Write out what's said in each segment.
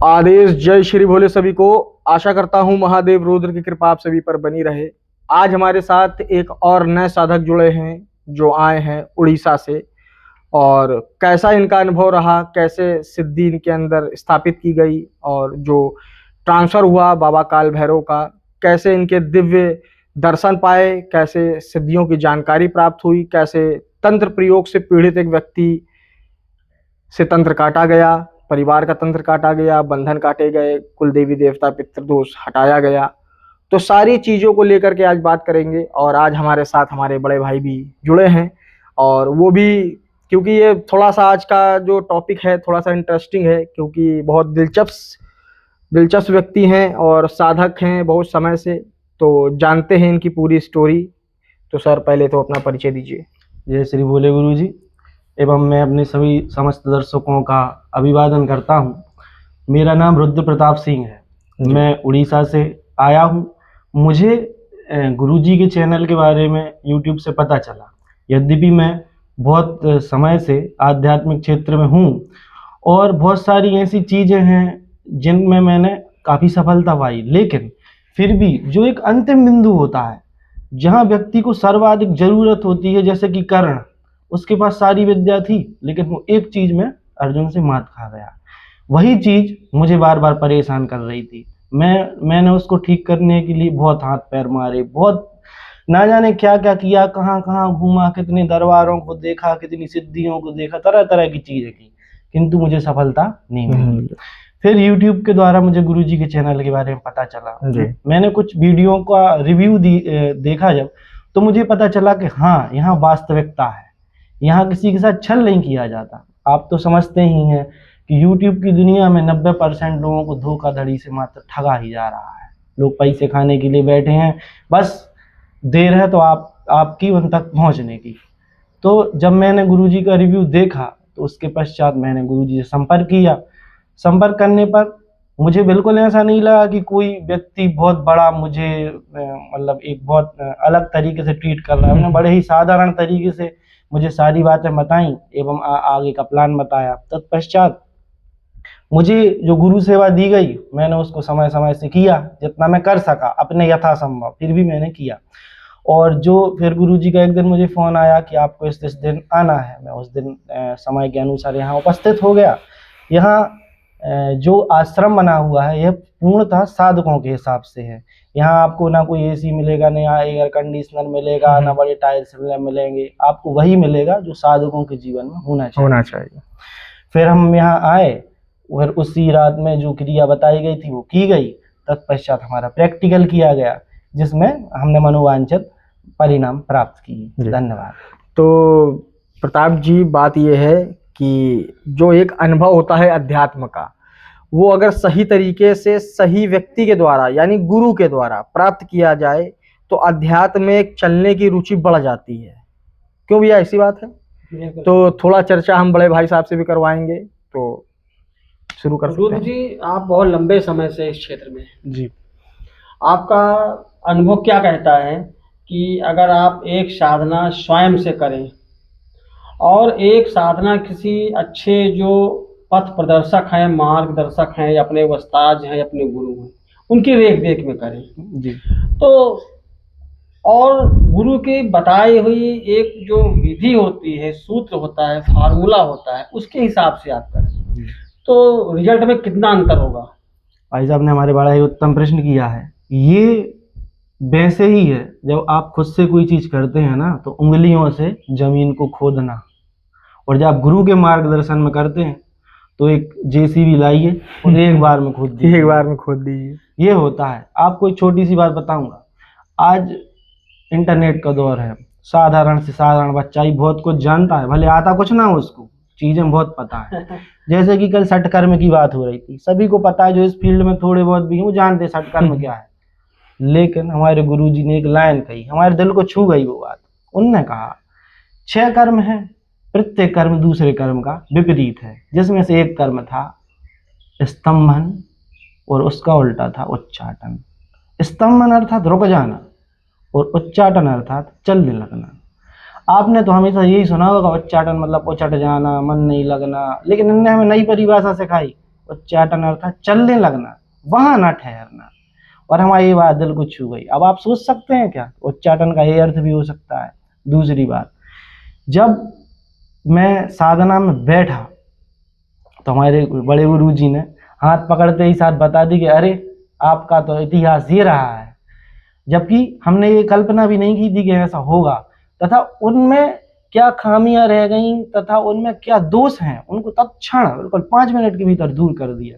आदेश। जय श्री भोले सभी को। आशा करता हूँ महादेव रुद्र की कृपा आप सभी पर बनी रहे। आज हमारे साथ एक और नए साधक जुड़े हैं जो आए हैं उड़ीसा से, और कैसा इनका अनुभव रहा, कैसे सिद्धि इनके अंदर स्थापित की गई, और जो ट्रांसफर हुआ बाबा काल भैरव का, कैसे इनके दिव्य दर्शन पाए, कैसे सिद्धियों की जानकारी प्राप्त हुई, कैसे तंत्र प्रयोग से पीड़ित एक व्यक्ति से तंत्र काटा गया, परिवार का तंत्र काटा गया, बंधन काटे गए, कुल देवी देवता पितृदोष हटाया गया। तो सारी चीज़ों को लेकर के आज बात करेंगे। और आज हमारे साथ हमारे बड़े भाई भी जुड़े हैं, और वो भी, क्योंकि ये थोड़ा सा आज का जो टॉपिक है थोड़ा सा इंटरेस्टिंग है, क्योंकि बहुत दिलचस्प व्यक्ति हैं और साधक हैं बहुत समय से। तो जानते हैं इनकी पूरी स्टोरी। तो सर पहले तो अपना परिचय दीजिए। जय श्री भोले गुरु जी एवं मैं अपने सभी समस्त दर्शकों का अभिवादन करता हूँ। मेरा नाम रुद्र प्रताप सिंह है। मैं उड़ीसा से आया हूँ। मुझे गुरु जी के चैनल के बारे में यूट्यूब से पता चला। यद्यपि मैं बहुत समय से आध्यात्मिक क्षेत्र में हूँ और बहुत सारी ऐसी चीज़ें हैं जिनमें मैंने काफ़ी सफलता पाई, लेकिन फिर भी जो एक अंतिम बिंदु होता है जहाँ व्यक्ति को सर्वाधिक ज़रूरत होती है, जैसे कि कर्ण, उसके पास सारी विद्या थी लेकिन वो एक चीज़ में अर्जुन से मात खा गया। वही चीज़ मुझे बार बार परेशान कर रही थी। मैंने उसको ठीक करने के लिए बहुत हाथ पैर मारे, बहुत ना जाने क्या क्या किया, कहाँ कहाँ घूमा, कितने दरबारों को देखा, कितनी सिद्धियों को देखा, तरह तरह की चीज़ें की, किंतु मुझे सफलता नहीं मिली। फिर YouTube के द्वारा मुझे गुरु जी के चैनल के बारे में पता चला। मैंने कुछ वीडियो का रिव्यू देखा जब, तो मुझे पता चला कि हाँ, यहाँ वास्तविकता है, यहाँ किसी के साथ छल नहीं किया जाता। आप तो समझते ही हैं कि YouTube की दुनिया में 90% लोगों को धोखाधड़ी से मात्र ठगा ही जा रहा है। लोग पैसे खाने के लिए बैठे हैं, बस देर है तो आपकी उन तक पहुँचने की। तो जब मैंने गुरुजी का रिव्यू देखा तो उसके पश्चात मैंने गुरुजी से संपर्क किया। संपर्क करने पर मुझे बिल्कुल ऐसा नहीं लगा कि कोई व्यक्ति बहुत बड़ा मुझे मतलब एक बहुत अलग तरीके से ट्रीट कर रहा है। उन्होंने बड़े ही साधारण तरीके से मुझे सारी बातें बताई एवं आगे का प्लान बताया। तत्पश्चात मुझे जो गुरु सेवा दी गई मैंने उसको समय समय से किया, जितना मैं कर सका अपने यथासंभव, फिर भी मैंने किया। और जो फिर गुरुजी का एक दिन मुझे फ़ोन आया कि आपको इस दिन आना है। मैं उस दिन समय के अनुसार यहाँ उपस्थित हो गया। यहाँ जो आश्रम बना हुआ है यह पूर्णतः साधकों के हिसाब से है। यहाँ आपको ना कोई एसी मिलेगा, ना एयर कंडीशनर मिलेगा, ना बड़े टाइल्स मिलेंगे। आपको वही मिलेगा जो साधकों के जीवन में होना चाहिए। फिर हम यहाँ आए, फिर उसी रात में जो क्रिया बताई गई थी वो की गई। तत्पश्चात हमारा प्रैक्टिकल किया गया जिसमें हमने मनोवांछित परिणाम प्राप्त किए। धन्यवाद। तो प्रताप जी, बात यह है कि जो एक अनुभव होता है अध्यात्म का, वो अगर सही तरीके से सही व्यक्ति के द्वारा यानी गुरु के द्वारा प्राप्त किया जाए तो अध्यात्म में चलने की रुचि बढ़ जाती है। क्यों भैया, ऐसी बात है? तो थोड़ा चर्चा हम बड़े भाई साहब से भी करवाएंगे, तो शुरू कर सकते हैं। जी, आप बहुत लंबे समय से इस क्षेत्र में जी, आपका अनुभव क्या कहता है कि अगर आप एक साधना स्वयं से करें और एक साधना किसी अच्छे जो पथ प्रदर्शक हैं, मार्गदर्शक हैं, या अपने उस्ताद हैं, अपने गुरु हैं, उनकी रेख देख में करें जी, तो, और गुरु की बताई हुई एक जो विधि होती है, सूत्र होता है, फार्मूला होता है, उसके हिसाब से आप करें तो रिजल्ट में कितना अंतर होगा? भाई साहब ने हमारे बड़ा ही उत्तम प्रश्न किया है। ये वैसे ही है जब आप खुद से कोई चीज करते हैं ना, तो उंगलियों से जमीन को खोदना, और जब आप गुरु के मार्गदर्शन में करते हैं तो एक जेसीबी लाइए और एक बार में खोद दीजिए। ये होता है। आपको एक छोटी सी बात बताऊंगा। आज इंटरनेट का दौर है, साधारण से साधारण बच्चा ही बहुत कुछ जानता है, भले आता कुछ ना हो, उसको चीजें बहुत पता है। जैसे कि कल षटकर्म की बात हो रही थी, सभी को पता है, जो इस फील्ड में थोड़े बहुत भी हैं वो जानते हैं षटकर्म क्या है। लेकिन हमारे गुरुजी ने एक लाइन कही, हमारे दिल को छू गई वो बात। उनने कहा 6 कर्म है, प्रत्येक कर्म दूसरे कर्म का विपरीत है, जिसमें से एक कर्म था स्तंभन और उसका उल्टा था उच्चाटन। स्तंभन अर्थात रुक जाना और उच्चाटन अर्थात चलने लगना। आपने तो हमेशा यही सुना होगा, उच्चाटन मतलब उचट जाना, मन नहीं लगना, लेकिन इनने हमें नई परिभाषा सिखाई। उच्चाटन अर्थात चलने लगना, वहां न ठहरना। और हमारी ये बात दिल को छू गई। अब आप सोच सकते हैं क्या, उच्चाटन का ये अर्थ भी हो सकता है। दूसरी बात, जब मैं साधना में बैठा तो हमारे बड़े गुरु जी ने हाथ पकड़ते ही साथ बता दी कि अरे आपका तो इतिहास ये रहा है, जबकि हमने ये कल्पना भी नहीं की थी कि ऐसा होगा, तथा उनमें क्या खामियां रह गईं तथा उनमें क्या दोष हैं, उनको तत्क्षण बिल्कुल 5 मिनट के भीतर दूर कर दिया।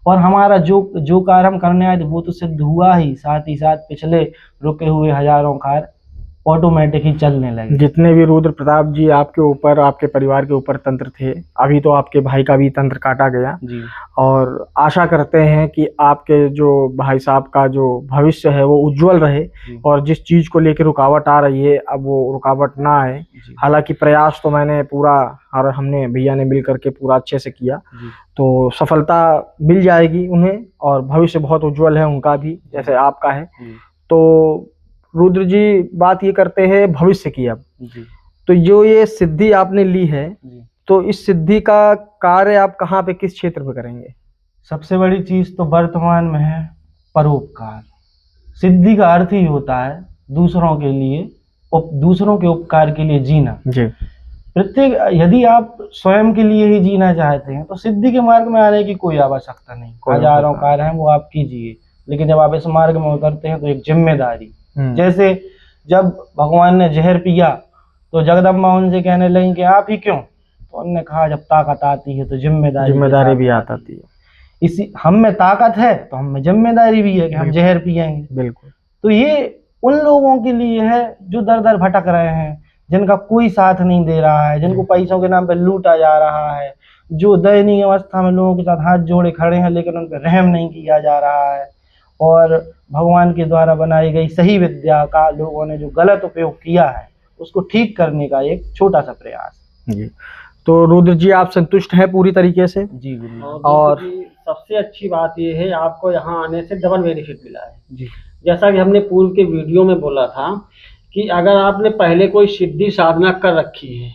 और हमारा जो कार्य हम करने आए थे वो तो सिद्ध हुआ ही, साथ ही साथ पिछले रुके हुए हजारों कार्य ऑटोमेटिक ही चलने लगे। जितने भी रुद्र प्रताप जी आपके ऊपर, आपके परिवार के ऊपर तंत्र थे, अभी तो आपके भाई का भी तंत्र काटा गया जी। और आशा करते हैं कि आपके जो भाई साहब का जो भविष्य है वो उज्जवल रहे और जिस चीज को लेकर रुकावट आ रही है अब वो रुकावट ना आए। हालांकि प्रयास तो मैंने पूरा और हमने भैया ने मिल करके पूरा अच्छे से किया, तो सफलता मिल जाएगी उन्हें और भविष्य बहुत उज्जवल है उनका भी जैसे आपका है। तो रुद्र जी बात ये करते हैं भविष्य की। अब तो जो ये सिद्धि आपने ली है तो इस सिद्धि का कार्य आप कहाँ पे, किस क्षेत्र पे करेंगे? सबसे बड़ी चीज तो वर्तमान में है परोपकार। सिद्धि का अर्थ ही होता है दूसरों के लिए, दूसरों के उपकार के लिए जीना जी। प्रत्येक, यदि आप स्वयं के लिए ही जीना चाहते हैं तो सिद्धि के मार्ग में आने की कोई आवश्यकता नहीं। हजारों कार्य हैं वो आप कीजिए, लेकिन जब आप इस मार्ग में उतरते हैं तो एक जिम्मेदारी, जैसे जब भगवान ने जहर पिया तो जगदम्बा उनसे कहने लगी कि आप ही क्यों, तो उन्होंने कहा जब ताकत आती है तो जिम्मेदारी भी आती है। इसी हम में ताकत है तो हम में जिम्मेदारी भी है कि हम जहर पिएंगे। बिल्कुल। तो ये उन लोगों के लिए है जो दर दर भटक रहे हैं, जिनका कोई साथ नहीं दे रहा है, जिनको पैसों के नाम पर लूटा जा रहा है, जो दयनीय अवस्था में लोगों के साथ हाथ जोड़े खड़े हैं लेकिन उन पर रहम नहीं किया जा रहा है, और भगवान के द्वारा बनाई गई सही विद्या का लोगों ने जो गलत उपयोग किया है उसको ठीक करने का एक छोटा सा प्रयास जी। तो रुद्र जी आप संतुष्ट हैं पूरी तरीके से? जी गुरु। और सबसे अच्छी बात ये है आपको यहाँ आने से डबल बेनिफिट मिला है जी। जैसा कि हमने पूर्व के वीडियो में बोला था कि अगर आपने पहले कोई सिद्धि साधना कर रखी है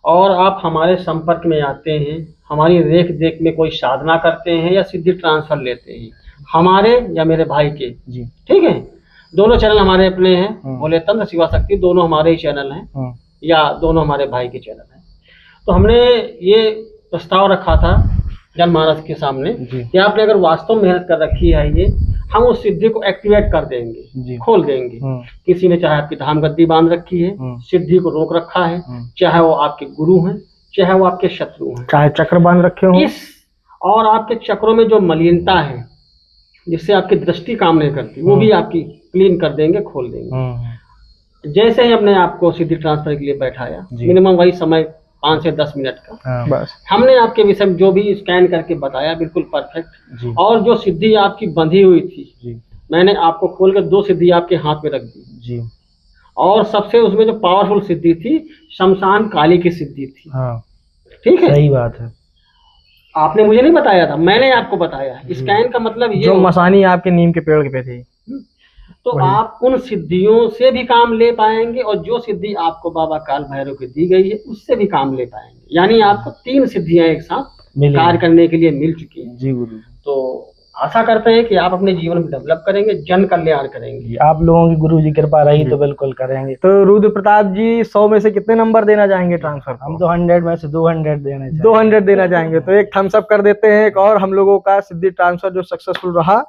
और आप हमारे संपर्क में आते हैं, हमारी रेख देख में कोई साधना करते हैं या सिद्धि ट्रांसफर लेते हैं, हमारे या मेरे भाई के जी, ठीक है, दोनों चैनल हमारे अपने हैं, भोले तंत्र शिवा शक्ति दोनों हमारे ही चैनल हैं या दोनों हमारे भाई के चैनल हैं। तो हमने ये प्रस्ताव रखा था जनमानस के सामने कि आपने अगर वास्तव में मेहनत कर रखी है ये, हम उस सिद्धि को एक्टिवेट कर देंगे, खोल देंगे। किसी ने चाहे आपकी धाम गद्दी बांध रखी है, सिद्धि को रोक रखा है, चाहे वो आपके गुरु हैं, चाहे वो आपके शत्रु हैं, चाहे चक्र बांध रखे हो, इस और आपके चक्रों में जो मलिनता है जिससे आपकी दृष्टि काम नहीं करती वो भी आपकी क्लीन कर देंगे, खोल देंगे। जैसे ही हमने आपको सिद्धि ट्रांसफर के लिए बैठाया, मिनिमम वही समय 5 से 10 मिनट का, बस हमने आपके विषय में जो भी स्कैन करके बताया बिल्कुल परफेक्ट। और जो सिद्धि आपकी बंधी हुई थी मैंने आपको खोल कर 2 सिद्धि आपके हाथ में रख दी जी। और सबसे उसमें जो पावरफुल सिद्धि थी शमशान काली की सिद्धि थी। ठीक है, सही बात है। आपने मुझे नहीं बताया था, मैंने आपको बताया। स्कैन का मतलब ये जो मसानी आपके नीम के पेड़ पे थी, तो आप उन सिद्धियों से भी काम ले पाएंगे और जो सिद्धि आपको बाबा काल भैरव की दी गई है उससे भी काम ले पाएंगे। यानी आपको 3 सिद्धियां एक साथ कार्य करने के लिए मिल चुकी है जी गुरु। तो आशा करते हैं कि आप अपने जीवन में डेवलप करेंगे, जन कल्याण करेंगे। आप लोगों की गुरु जी कृपा रही तो बिल्कुल करेंगे। तो रुद्र प्रताप जी 100 में से कितने नंबर देना चाहेंगे ट्रांसफर? हम तो 100 में से 200 देना चाहेंगे। 200 देना चाहेंगे। तो एक थम्स अप कर देते हैं एक और हम लोगों का सिद्धि ट्रांसफर जो सक्सेसफुल रहा।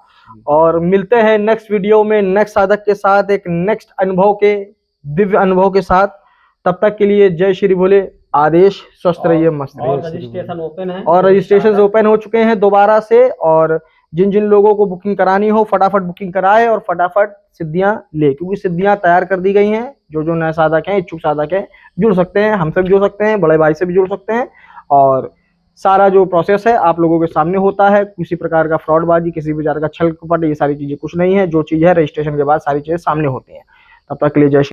और मिलते हैं नेक्स्ट वीडियो में नेक्स्ट साधक के साथ, एक नेक्स्ट अनुभव के, दिव्य अनुभव के साथ। तब तक के लिए जय श्री भोले, आदेश, स्वस्थ रहिए, मस्त रहिए। और रजिस्ट्रेशन ओपन है, और रजिस्ट्रेशन ओपन हो चुके हैं दोबारा से। और जिन जिन लोगों को बुकिंग करानी हो फटाफट बुकिंग कराए और फटाफट सिद्धियां ले, क्योंकि सिद्धियां तैयार कर दी गई हैं। जो नए साधक हैं, इच्छुक साधक हैं, जुड़ सकते हैं, हमसे भी जुड़ सकते हैं, बड़े भाई से भी जुड़ सकते हैं। और सारा जो प्रोसेस है आप लोगों के सामने होता है। किसी प्रकार का फ्रॉडबाजी, किसी प्रकार का छल कपट, ये सारी चीजें कुछ नहीं है। जो चीज है रजिस्ट्रेशन के बाद सारी चीजें सामने होती हैं। तब तक के लिए जय